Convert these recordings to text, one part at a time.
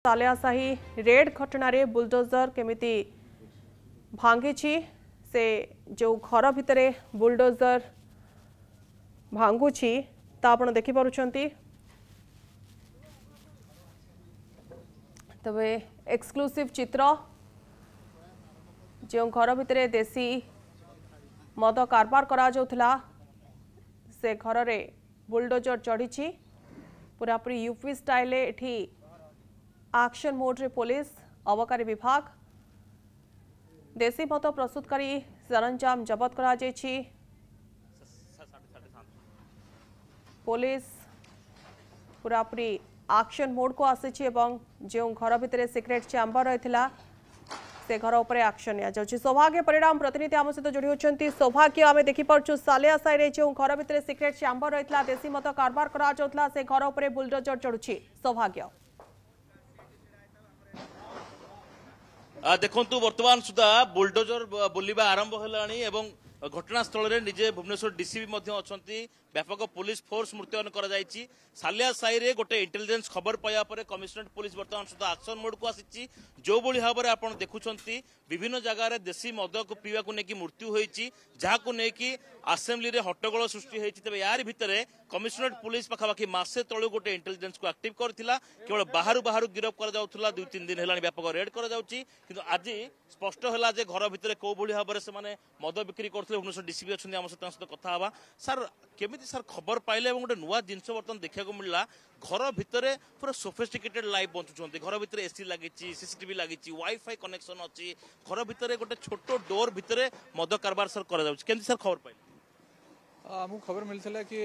सालियासाही red घटना रे bulldozer केमिति भांगी से जो घर भितर बुलडोजर भांगुची ता आपण देखि पारुछंती। तबे एक्सक्लूसिव चित्र जो घर भितर देसी मद कारबार करा जाउथला से घर रे बुलडोजर चढ़ी पूरापूरी यूपी स्टाइल एठी एक्शन मोड रे पुलिस अबकारी विभाग देसी मद प्रस्तुतकारी सरंजाम जबत करा जायछि। पुलिस पूरापूरी एक्शन मोड को आसी एवं जो घर भितर सिक्रेट चैम्बर रही से घर उपर एक्शन निया जाउछि। सौभाग्य परिणाम प्रतिनिधि आम सहित जोड़ी होती। सौभाग्य आम देखिपु सालियासाही जो घर भितर सिक्रेट चैम्बर रही देसी मद कारबार करा जाउथला से घर उपर बुलडोजर चढ़ुछि। सौभाग्य देखु बर्तमान सुधा बुलडोजर बुलवा आरंभ है घटनास्थल में निजे भुवनेश्वर डीसीपी अच्छा व्यापक पुलिस फोर्स मुतयन कर सालियासाही रे गोटे इंटेलिजेंस खबर पाया पर कमिशनरेट पुलिस बर्तमान सुधा एक्शन मोड को आसी जो भाई भाव में आप देखुं विभिन्न जगार देशी मद को पीवा को लेकिन मृत्यु होती जहां लेकिन आसेम्बली रे हट्टगोल सृष्टि होती। तेज यार भितर कमिशनरेट पुलिस पाखापाखि मासे तलू गोटे इंटेलिजेंस को एक्टिव करथिला केवल बाहर बाहर गिरफ कर जाउथला 2-3 दिन हेलानी व्यापक रेड कर जाउची किंतु आज स्पष्ट है जे घर भितर को भली भाव में से मद बिक्री करथिले। भुवनेश्वर डीसीपी अच्छा आम सहित कथा हवा सर केमिति सर खबर पाइले गोटे नुआ जिनस बर्तमान देखा मिलला घर भितर पूरा सोफिस्टिकेटेड लाइफ बंचुंट घर भितर एसी लगी सीसीटीवी लगी वाईफाई कनेक्शन अच्छी घर भितर गोटे छोट डोर भितर मद कारबार सर कर सर खबर पाइले आमको खबर मिलता कि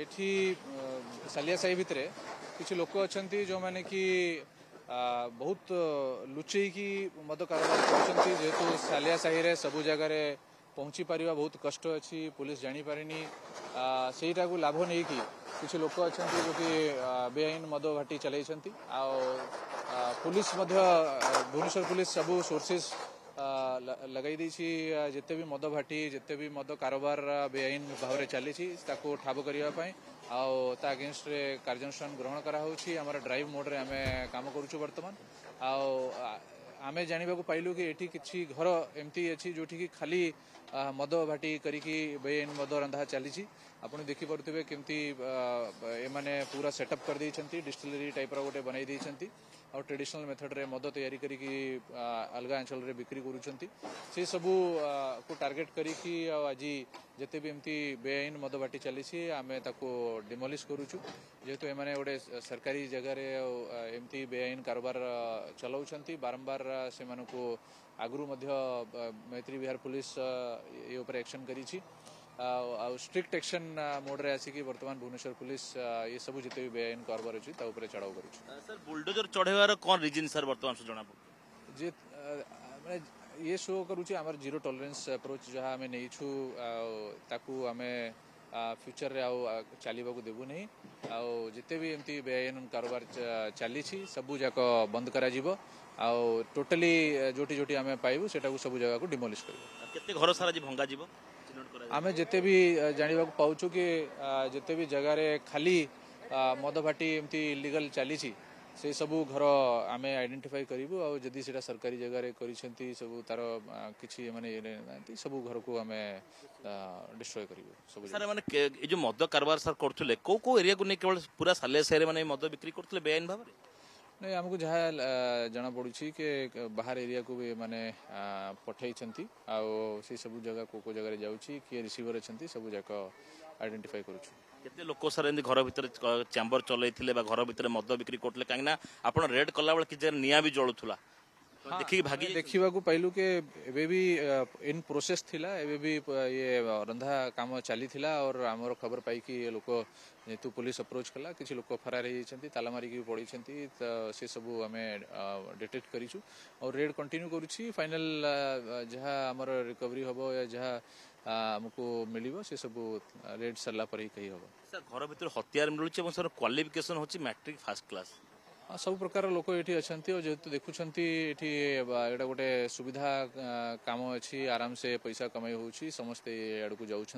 एठी सालियासाही भितर किसी लोक अच्छा जो मैंने कि बहुत लुचई की मद कारोबार करछंती जेहेतु सालियासाही रे सबु जगह पहुँची पारिबा बहुत कष्ट अच्छी पुलिस जानी पारिनी सेटा को लाभ नहीं कि किसी लोक अच्छा जो कि बेआईन मद घाटी चलती पुलिस भुवनेश्वर पुलिस सबू सोर्सेस लगाई जिते भी मद भाटी जिते भी मद कारोबार बेआईन भाव में चली ठाब करने अगेंस्ट कार्यानुष्ठान ग्रहण करार ड्राइव मोड रे आम काम करुचु बर्तमान आमे जानिबा को पाइलु कि एठी किछि घर एमती अछि जोठी कि खाली मद भाटी करिकी बेआईन मद रंधा चली आपन देखि पड़ुथिबे केमती एमाने पूरा सेटअप कर दैछंती डिस्टिलरी टाइप रो गोटे बनाई दैछंती और ट्रेडिशनल मेथड रे मद तैयारी करिकी अलगा अंचल रे बिक्री करूछंती से सबू को टार्गेट करिकी आज जते भी एमती बेआईन मद भाटी चली आमे ताको डिमोलिश करूछु जेहेतु एमाने गोटे सरकारी जगह रे एमती बेआईन कारोबार चलाउछंती बारंबार से मानको आगु मैत्री विहार पुलिस ये ऊपर एक्शन करी स्ट्रिक्ट एक्शन मोड रे आसिकी वर्तमान भुवनेश्वर पुलिस ये सब जिते भी बेआईन कारोबार अछि ता ऊपर चढ़ाव करू सर बुलडोजर चढ़ेवार कोन रीजन सर वर्तमान से जणा जे माने ये शो करूछि हमर जीरो टॉलरेंस अप्रोच जहा हमें नै छु ताकू हमें फ्यूचर रे चलवा को देबू नहीं जिते भी एमती बेआईन कारोबार चली सबू जाक बंद करा जीवो टोटली जोटी जोटी आम पाइबू सेटा सब जगह को डिमोलिश कर घर सारा भंगा जीव आम जिते भी जाना पाचु कि जिते भी जगार खाली मद भाटी एमती इलीगल चली से सबू घर आम आइडेंटिफाई करूँ और जदि से सरकारी जगह करी सब तार कि माने सब घर को आम डिस्ट्रॉय करूँ सर माने जो मद कारबार सर करथुले को एरिया को नहीं केवल पूरा सालियासाही माने मद बिक्री करथुले बेआईन भाव में नहीं आमको जहाँ जना पड़ी कि बाहर एरिया को भी माने पठई से सब जगह को जगह जाऊँगी किए रिसीवर अच्छा सब जाक आइडेंटिफाई करुछु केते लोक सर एंदी घर भीतर चैम्बर चलैथिले बा घर भीतर मद बिक्री करथले कांगना आपण रेड कला बेले कि निया भी जळुथुला देखि भागी देखिबा को पाइलु के एबे भी इन प्रोसेस थिला एबे भी ये रंधा काम चली थिला और हमर खबर पाई कि ये लोक जेतु पुलिस अप्रोच कला किछि लोक फरार हे जैछंती ताला मारी की पड़ी छंती त से सब हमें डिटेक्ट करिछु और रेड कंटिन्यू करूछि फाइनल जहा हमर रिकवरी होबो या जहा हमको मिलिबो से सब रेड सरला पर ही कही होबो सर घर भीतर हथियार मिलुछि और सर क्वालिफिकेशन होछि मैट्रिक फर्स्ट क्लास सब प्रकार लोक ये अच्छा जेहतु देखुं ये गोटे सुविधा काम अच्छी आराम से पैसा कमाई होची समस्ते आड़ को जाऊँच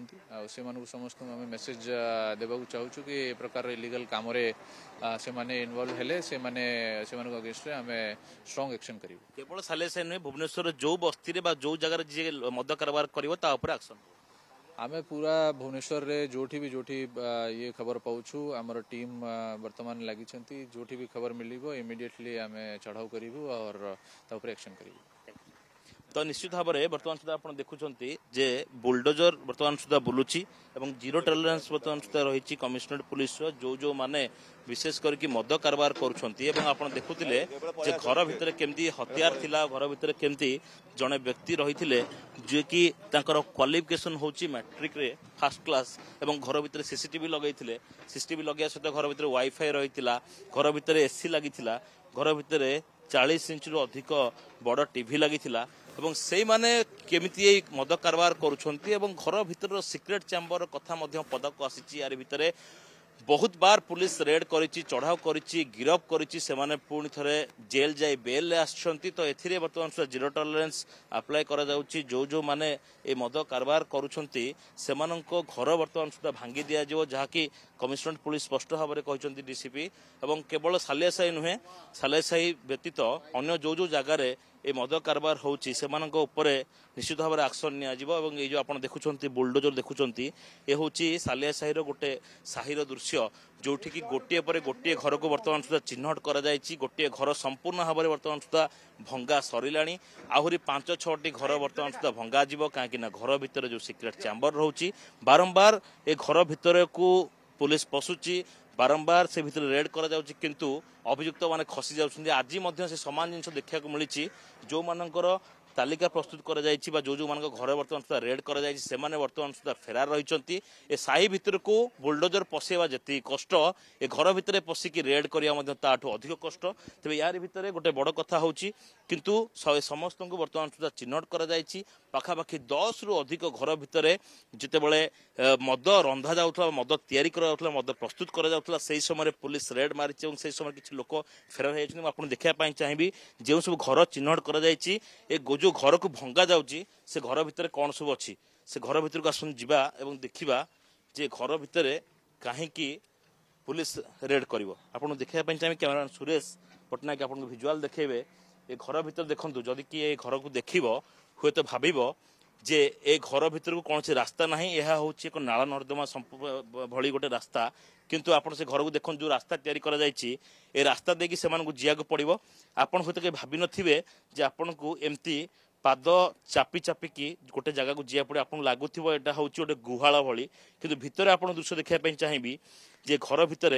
समस्त आम मेसेज देवाक चाहूँ कि ए प्रकार इलीगल काम से माने इन्वॉल्व हेले से माने अगेंस्ट रे आमे स्ट्रांग एक्शन करिवो केवल सालेसाई नुहे भुवनेश्वर जो बस्ती रे जो जगह जी मद कारबार करिवो ता ऊपर एक्शन आमे पूरा भुवनेश्वर रे जोठी ये खबर पाउछु आमर टीम वर्तमान लगी जोठी भी खबर मिलिबो इमिडिएटली आमे चढ़ाऊ करिवो और ता ऊपर एक्शन करिवो तो निश्चित भाव में बर्तमान सुधा आप देखुं जे बुलडोजर बर्तमान सुधा बुलुची एवं जीरो टॉलरेंस बर्तमान सुधा रही कमिशनरेट पुलिस जो माने विशेष करके मद कारबार कर देखुले घर भितर केमती हथियार थिला घर भितर केमती जड़े व्यक्ति रही जे कि क्वालिफिकेशन होची मैट्रिक रे फर्स्ट क्लास एवं घर भितर सीसीटीवी लगे सीसीटीवी लगे सहित घर भितर वाईफाई रही घर भितर एसी लगी घर भितर 40 इंच रु अधिक बड़ टीवी लगी एवं से माने केमिति मद कारबार करुछंती एवं घर भितर सिक्रेट चैम्बर कथा मध्य पदक आसी यार भितर बहुत बार पुलिस रेड करिछि चढ़ाव करिछि गिरफ करिछि से माने पुणी थरे जेल जाई बेल ले आछंती तो एथिरे वर्तमान जीरो टॉलरेंस अप्लाई करा जाउछि जो माने ए मद कारबार करुछंती सेमानंको घर वर्तमान सुधा भांगी दिया जिवो जहाकी कमिशनरेट पुलिस स्पष्ट भाव में कहते डीसीपी एवं केवल सालियासाई नुहे सालियासाई व्यतीत अन्य जो जगार ए मद कारबार होची सेमानंको उपरे निश्चित भाव में एक्शन नियाजिबो एवं ये जो आपण देखुछंती बुलडोजर देखुछंती ए होची सालियासाई रो गोटे साहिर दृश्य जोठी की गोटे पर गोटे घर को वर्तमान सुधा चिन्हट करा जायछि गोटे घर संपूर्ण भाव में वर्तमान सुधा भंगा सरिलाणी आहुरी 5-6टी घर वर्तमान सुधा भंगा जीवो काहेकि ना घर भितर जो सिक्रेट चैम्बर रहउछि बारंबार ए घर भितर को पुलिस पशुची बारंबार से भितर रेड करा जाउछि किंतु अभियुक्त माने खसी जाउछन्ती आज मध्य से समान जिनस देखा मिली जो मानकर तालिका प्रस्तुत करा जायछि बा जो मान घर वर्तमान सुधा रेड करा जायछि से माने वर्तमान सुधा फेरार रहिछन्ती ए साही भितर को बुलडोजर पसेवा जति कष्ट ए घर भितर पसिकी रेड करिया मध्य ताठू अधिक कष्ट तबे यार भितर गोटे बड़ कथा होछि किंतु समस्त को वर्तमान सुधा चिन्हट करा जायछि पाखापाखि 10 रु अधिक घर भितर जितेबले मद रंधा जाउथला मद तैयारी करा जाउथला मद प्रस्तुत करा जाउथला सेही समय पुलिस रेड मारिछि एवं सेही समय किछि लोक फेरार हेछन आपण देखिया पई चाहिबी जे सब घर चिन्हट करा जायछि ए जो घर को भंगा जाउछि से घर भितर कोन सब अछि से घर भितर को आसन जिबा एवं देखिबा जे घर भितर काहे की पुलिस रेड करिवो आपण देखिया पई चाहिबी कैमरामैन सुरेश पटनायक आपण विजुअल देखेबे ए घर भितर देखंतु जदि कि ए घर को देखिबो हुए तो भाविबो जे ए घर भितर को कौन से रास्ता नहीं यह हूँ एक नाला नर्दमा भली गोटे रास्ता किंतु आपण से घर को देखो जो रास्ता तैयारी करा जायछि ए रास्ता देकी सेमान को जिया को पड़िबो आपण होते के भाबी नथिबे जे आपण को एमती पाद चापी चापिकी गोटे जगह को जिया पड़े आपन लागुथिबो एटा होछि गोटे गुहाळ भली किंतु भितर आपण दृश्य देखिया पई चाहिबी जे घर भितर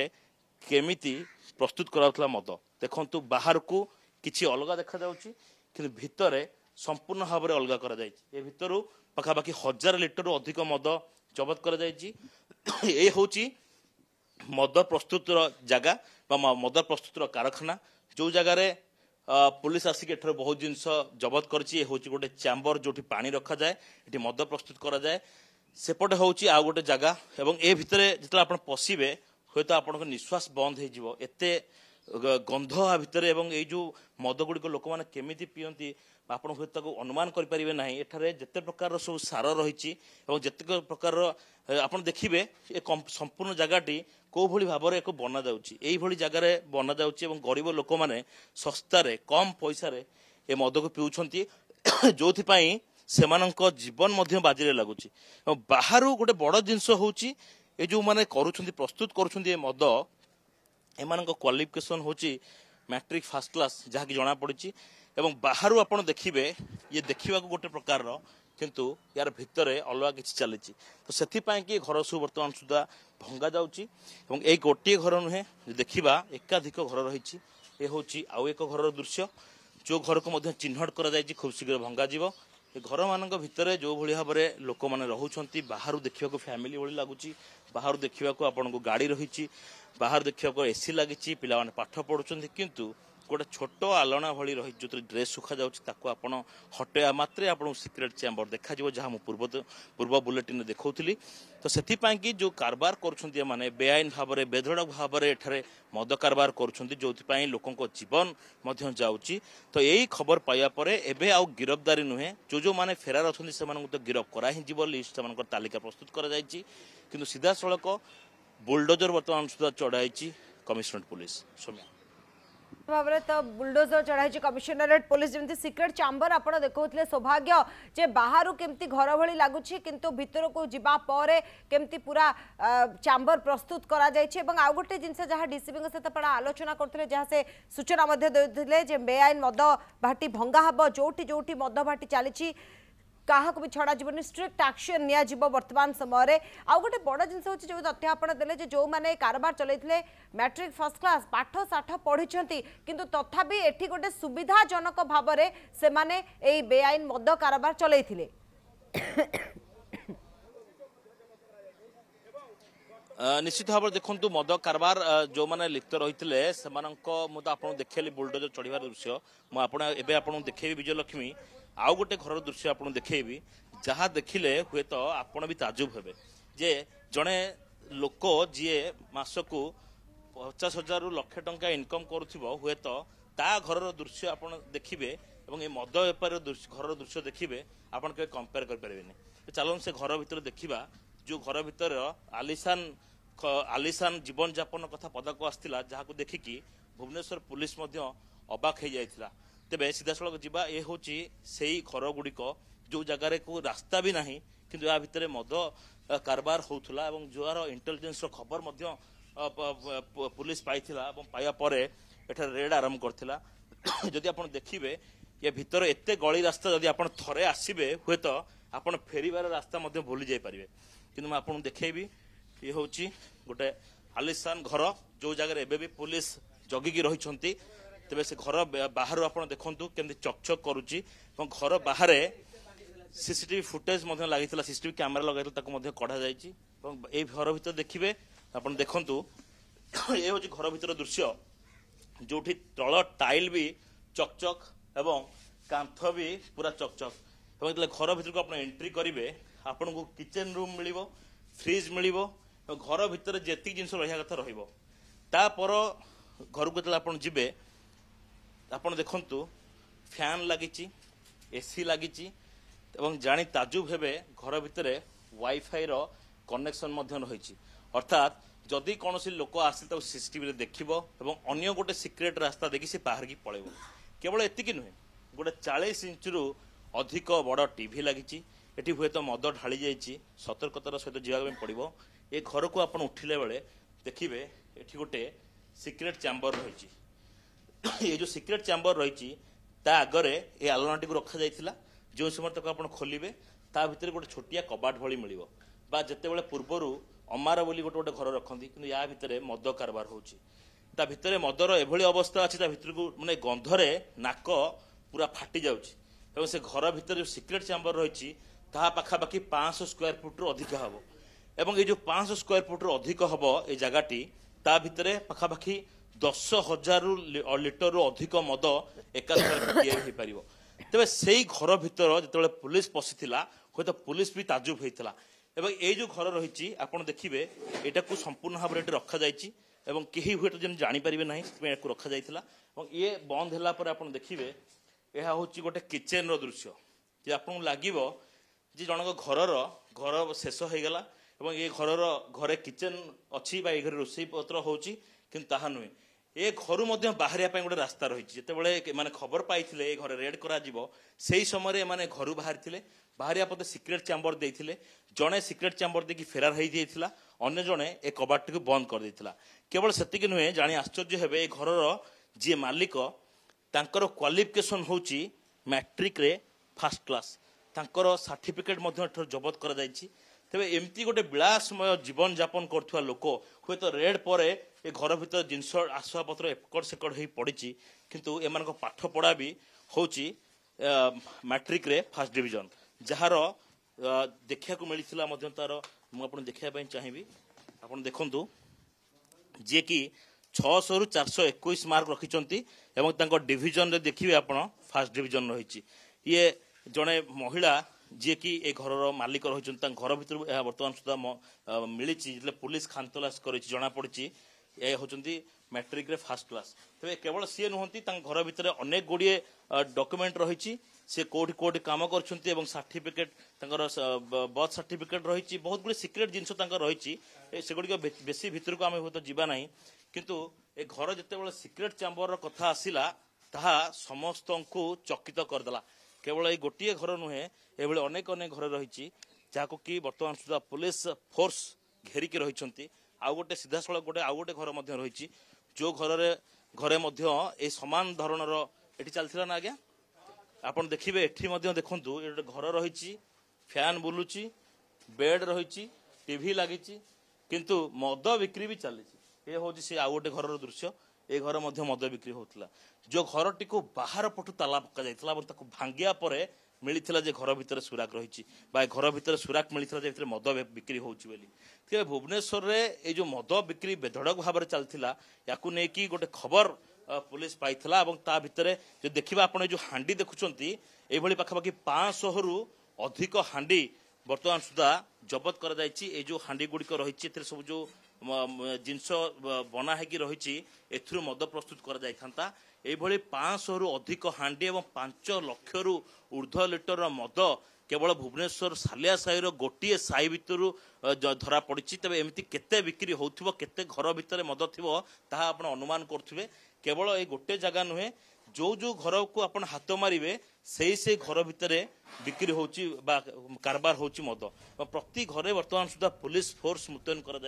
केमिति प्रस्तुत कराउथला मद देखंतु बाहर को किछि अलगा देखा जाउछि किंतु भितर संपूर्ण भाव में अलग करा जायछि ए भितरु पाखापाखि 1000 लिटर अधिक मद जबत करा जायछि ए होछि मद प्रस्तुत जगह बा मद प्रस्तुत कारखाना जो जगार पुलिस आसिक एठर बहुत जिनस जबत करछि होछि गोटे चैम्बर जोठी पानी रखा जाए एठी मद प्रस्तुत करा जाए सेपटे होछि आ गोटे जगह एवं ए भितरे जतला आपण पसिबे होय तो आपण निश्वास बंद हे जिवो एते गंध आ भितर एवं ए जो मद गुड़िक लोक मैंने केमिति पियंती आपण हुए अनुमान करें ना एठारे जिते प्रकार सब सार रही जिते प्रकार आप देखिए संपूर्ण जगहटी कौ भली भाव में एक बना जाऊँगी जगार बना जाऊँगी गरीब लोक मैंने सस्तार कम पैसा ए मद को पिउछंती जो से जीवन बाजी लगुच बाहर गोटे बड़ जिनस होची ए जो माने करुछंती प्रस्तुत करुछंती मद एम क्वालिफिकेशन होची मैट्रिक फर्स्ट क्लास जहाँ की जना पड़ी एवं बाहर आप देखिए ये देखा गोटे प्रकार किंतु यार भितर अलग किसी चली तो से कि घर सब बर्तमान सुधा भंगा जाऊँगी ये गोटे घर नुहे देखा एकाधिक घर रही ये हूँ आउ एक घर दृश्य जो घर को चिन्हट कर खूब शीघ्र भंगा जीव घर मान भितर जो भाई भाव में लोक मैंने रोचे बाहर देखा फैमिली भाई लगुच बाहर देखा आपन को गाड़ी रही बाहर देखा एसी लगी पिला पाठ पढ़ुं किंतु गोटे छोट आलना भली रही जो ड्रेस सुखा जाऊँ आपड़ हटेवा मात्रे आपको सिक्रेट चैम्बर देखा जहाँ मुझे पूर्व बुलेटिन देखी तो से जो कारबार कर बेआईन भाव में बेधड़क भाव में एठारे मद कारबार कर लोकों जीवन जाऊँगी तो यही खबर पाइबा परे एबे आउ गिरफ्तारी नुहे जो मैंने फेरार अच्छा से तो गिरफ करा लिस्ट से तालिका प्रस्तुत कर सीधा सड़क बुलडोजर बर्तमान सुधा चढ़ाई कमिशनरेट पुलिस सौम्या भाव तो बुलडोजर चढ़ाई कमिशनरेट पुलिस जमी सिक्रेट चैम्बर आप देखते सौभाग्य जे बाहर केमती घर भली लगुच किंतु भितर को जीवा पर केमती पूरा चैम्बर प्रस्तुत करा आउ गोटे जिनस जहाँ डीसीपी सहित आलोचना करते जहाँ से सूचना देते बेआईन मद भाटी भंगा हम जोटी जोटी मद भाटी चली क्या भी छड़ा जीवन स्ट्रिक्ट एक्शन निया वर्तमान समय आउ गोटे बड़ जिन हो जो तथ्य आपने जो मैंने कारबार चलते मैट्रिक फर्स्ट क्लास पाठ साठ पढ़ी किंतु तथापि एठी गोटे सुविधाजनक भाव में से माने ए बेआईन मद कारबार चलते निश्चित भाव देखु मद कारबार जो मैंने लिप्त रही मुझे देखली बुलडोजर चढ़ार दृश्य मुझे देखेबी विजयलक्ष्मी आउ गोटे घर दृश्य आपको देखेबी जहाँ देखिले हुए तो आपण भी ताजुब हेबे जे जड़े लोक जी मासकू 50,000 रु लक्ष टंका इनकम करुथिबो हुए तो ता घर दृश्य आप देखिए और ये मद बेपार घर दृश्य देखिए आप कंपेयर कर चलन से घर भीतर देखा जो घर भीतर आलिशान जीवन यापन कथा पदाक आसाला जहाँ को देखिकी भुवनेश्वर पुलिस अबाक हो जाता तेरे सीधा सड़क जावा ये हूँ से घर गुड़िक जो जगार को रास्ता भी ना कि या भितर मद कारबार होता जोर इंटेलिजेंस खबर पुलिस पाई पाया पर एठार रेड आरंभ करथिला जदि आप देखिए ये भितर एत गली रास्ता जदि आप थरे आसबे हुए तो आप फेरबार रास्ता भूली जापरेंगे कि मैं आपको देखेबी ये हूँ गोटे आलिशान घर जो जगह एबे भी पुलिस जगिकी रही तेरे से घर बाहर आप देखु केमती चकचक करुच्ची घर बाहर सीसीटीवी फुटेज लगी सीसीटीवी कैमेरा लगे कढ़ा जाए घर भीतर देखिए आप देखु ये हूँ घर भीतर दृश्य जो तल टाइल भी चकचक एवं कांथ भी पूरा चकचक घर भीतर को आप एंट्री करेंगे आपन को किचन रूम मिल फ्रिज मिल घर भीतर जी जिन रहा कथा रपर घर को जो आप जी आपन देखंतु फैन लगी एसी लगी जानी ताजुब हेबे घर भितर वाईफाई रो कनेक्शन रही अर्थात जदि कौन लोक आसी सीसीटीवी देखो और अन्य गोटे सिक्रेट रास्ता देखी से बाहर की पड़ेब केवल एतिकी नुहे गोटे 40 इंच रु अधिक बड़ टीवी लगी हुए तो मद ढाली जाइए सतर्कतार सहित जावाक पड़ो ये घर को आप उठिले बेले देखिए ये गोटे सिक्रेट चैम्बर रही ये जो सिक्रेट चैम्बर रही आगरे ये आलनाटी को रखा जाइथिला जो समय तक आप खोलिबे ता भितर गोटे छोटिया कबाट भली मिलिबो बा जेतेबेले पूर्वरु अमार बोली गोटे गोटे घर रखती कि या भितर मद कारबार होची ता भितर मदर एभली अवस्था अच्छी भितर को माने गंधरे नाक पूरा फाटी जाउची एवं से घर भितर जो सिक्रेट चैम्बर रही ता पाखापाखि 500 स्क्वायर फुट रु अधिक हम एवं ये जो 500 स्क्वायर फुट रु अधिक हम ये जगहटी ता भितर पाखापाखि 10,000 लिटर रु अधिक मद एका पार तेज से घर भीतर जो पुलिस पशिला हूँ तो पुलिस भी ताजुब होता ये जो घर रही आप देखिए यहाँ संपूर्ण भाव में रखा जाए कहीं हुए तो जानीपारे ना रखा जाता ये बंद है आप देखिए यह हूँ गोटे किचेन दृश्य जे आपको लगे जनक घर शेष हो गला ये घरे किचेन अच्छी घर रोसई पत्र हो ताहा नुहे ये घर बाहर गोटे रास्ता रही जिते माने खबर पाई घर रेड करा समय माने घर बाहर बाहरिया पते सिक्रेट चैम्बर देते जड़े सिक्रेट चैम्बर देखिए फेरार होता अन्य जड़े ए कबाट को बंद कर देता केवल सेतिक नुहे जानी आश्चर्य हे ये घर जी मालिक तांकर क्वालिफिकेशन होची मैट्रिक रे फर्स्ट क्लास तांकर सर्टिफिकेट जबत कर तेरे एमती गोटे विलासमय जीवन यापन कर लोक हुए तो रेड पर ये घर भीतर जिनस आसवाबपत्र एकड़ सेकड़ हो पड़ी किंतु एम पाठ पढ़ा भी हूँ मैट्रिक रे फर्स्ट डिविजन जार देखा मिलता तार मुझे देखापी चाहिए आप देखु जी कि 600 रु 421 मार्क रखिंट एवं तांको डिविजन रे देखिबे आपण फर्स्ट डिविजन रही ये जड़े महिला जी कि ए घर मालिक रही घर भर बर्तमान सुधा मिली पुलिस खानतलास कर जना पड़ी ये होती मैट्रिक रे फर्स्ट क्लास तेज केवल सी नुहति घर भितर अनेक गुड़िए डॉक्यूमेंट रही सी कोठी कोठी काम कर सर्टिफिकेट बर्थ सर्टिफिकेट रही बहुत गुड़े सिक्रेट जिनस रही सेगुड़ी बेसी भितर को आम हूँ जीवा ना किंतु ए घर जिते सिक्रेट चैम्बर कथा आसला ताहा समस्त को चकित करदेला केवल ये गोटे घर नुहे ये अनेक अनेक घर रही जहाँ कि बर्तमान सुधा पुलिस फोर्स घेरिकी रही आउ गोटे सीधा सड़क गोटे आउ गोटे घर रही जो घरे सामान धरणर ये चलता ना आज्ञा आपड़ देखिए ये देखु ये घर रही फैन बुलूची बेड रही टीवी लगी किंतु मद बिक्री भी चली ये हूँ सी आउ गोटे घर दृश्य ए घर मद बिक्री होता जो घर टी बाहर पटु ताला पका जाता भांगिया पर मिलता जे घर भितर सुराक रही घर भितर सुराक मिलता मद बिक्री होती भुवनेश्वर में ये जो मद बिक्री बेधड़क भाव में चलता या गोटे खबर पुलिस पाइला ता भितर जो देखा आप जो हांडी देखुंट ये पाखापाखि 500 रु अधिक हांडी बर्तमान सुधा जबत कर जो हांडी गुड़िक रही सब जो जिनस बना है रही मद प्रस्तुत कर यही 500 रु अधिक हांडी और 5 लाख रु ऊर्ध्व लिटर मद केवल भुवनेश्वर सालिया साही गोटे साही भितर धरा पड़ी तेज एमती केते बिक्री होथिबो केते घर भितर मद थिबो ताहा आपण अनुमान करुवे केवल ये गोटे जगह नुहे जो जो घर को आपण हाथ मारे से घर भितर बिक्री होची कारबार होची मद प्रति घरे वर्तमान सुधा पुलिस फोर्स मुतयन कर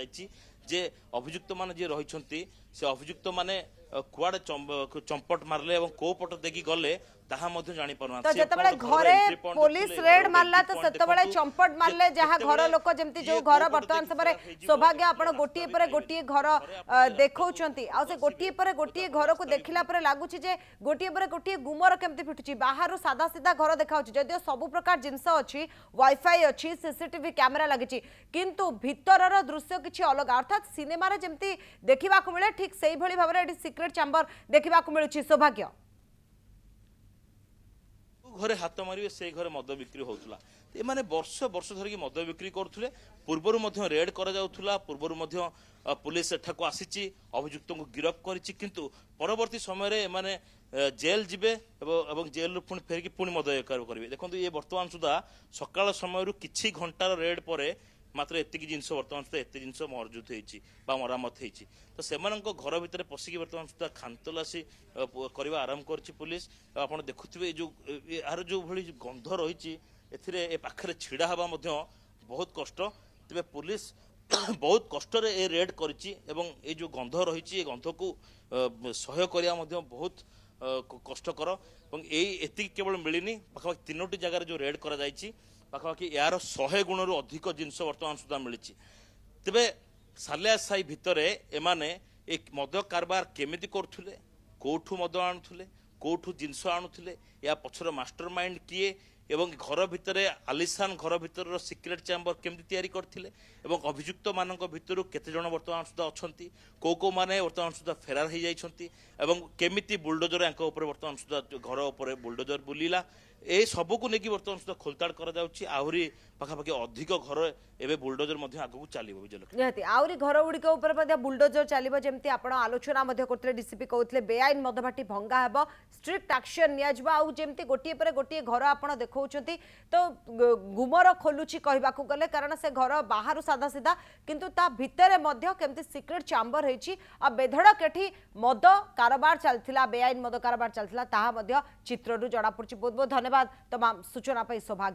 जे अभियुक्त मान जे रही से अभियुक्त माने कुआड़े चंपट मारले और को पट देखी गले ताहा मध्य जानि परना तो जतबेले घरे पुलिस रेड मारला तो सेतबेले चंपट मारले जहां घर लोक जेमति जो घर वर्तमान समय सौभाग्य आपण गोटिए पर गोटिए घर देखौचंती आ से गोटिए पर गोटिए घर को देखिला पर लागुची जे गोटिए पर गोटिए गुमर केमति फिटुची बाहर सादा सीधा घर देखाउची जदियो सब प्रकार जिंस अछि वाईफाई अछि सीसीटीवी कैमरा लागिची किंतु भितरर दृश्य किछि अलग अर्थात सिनेमा रे जेमति देखिबा को मिले ठीक सेही भली भाबरे एडी सिक्रेट चैम्बर देखिबा को मिलुची सौभाग्य घरे हाथ मारे से घरे मद बिक्री होता ये वर्ष वर्ष धरिकी मद बिक्री करुले पूर्वर रेड पूर्वर पुलिस एठाक आसी अभियुक्त को गिरफ्त कर परवर्ती समय जेल जीवे जेल पुणी फेरिकी पुणी मद करेंगे देखो ये बर्तमान सुधा सकाल समय किछि घंटार रेड पर मात्र एतिकी जिनस बर्तमान सुधा एत जिनस मरजुत हो मरामत होती तो से घर भितर पशिकी बर्तमान सुधा खानतलासी करवा आरंभ कर पुलिस आप देखुवे जो यार जो भली गंध रही ए पाखे छिड़ा हवा बहुत कष्ट तेज पुलिस बहुत कष्ट ए रेड करी जो गंध रही गंध को सह्य करवा बहुत कष्टकर एति केवल मिलनी पाखापाखि 3टी जगार जो रेड कर पाखापाखि यार 100 गुण अधिक जिनस बर्तमान सुधा मिली तेरे सालिया साही भितर एमाने एक मद कारबार केमिति करुले कोठू मद आणुले कोठू जिनस आणुले या पछर मास्टर माइंड किए एवं घर भितर आलिशान घर भितर सिक्रेट चैम्बर केमती तैयारी करथिले एवं अभियुक्त मानक भितर केते जण वर्तमान सुधा अछंती को माने वर्तमान सुधा फेरार हो जाइछंती एवं केमिति बुलडोजर यांक ऊपर वर्तमान सुधा घर ऊपर बुलडोजर बुलिला ए सब को लेकिन वर्तमान सुधा खोलताड़ करा जाउची आहुरी पाखापाखि अधिक घर एवं बुलडोजर आगू चलो विजय आहरी घर गुड़िक ऊपर बुलडोजर चलो जमी आप आलोचना करते डीसीपी कहते बेआईन मदभाटी भंगा हेब स्ट्रिक्ट एक्शन निजमी गोटे पर गोटे घर आप देखते तो गुमर खोलुची कहवाक गले कारण से घर बाहर सादा सीधा किंतु ता भितर केमती सिक्रेट चैम्बर होती बेधड़क एठी मद कारोबार चलता बेआईन मद कारोबार चलता चित्रु जना पड़ी बहुत बहुत धन्यवाद तमाम सूचना सौभाग्य।